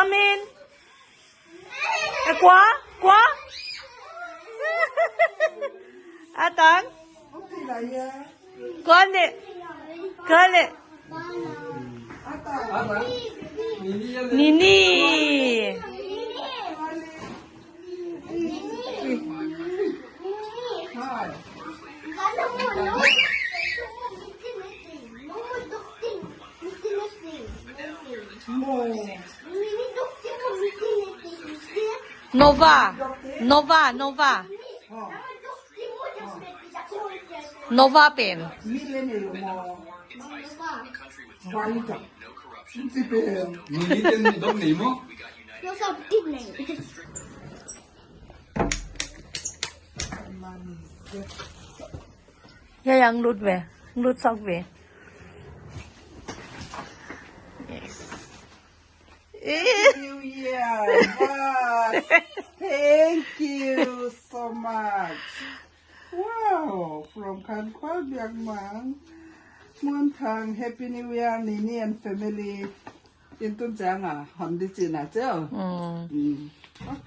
Come in. Qua? Atan? Kone. Nini. Nova. Nova pen. Militin dom ni mo? Yo sa tip na yun. Yang lut ve. Lut sok ve. Yes. New Year. Wow. Thank you so much. Wow. From Kan Kwa Biak Mang. Muan Thang Happy New Year Nini and family. In Tun Jang Hon Di Jin Okay.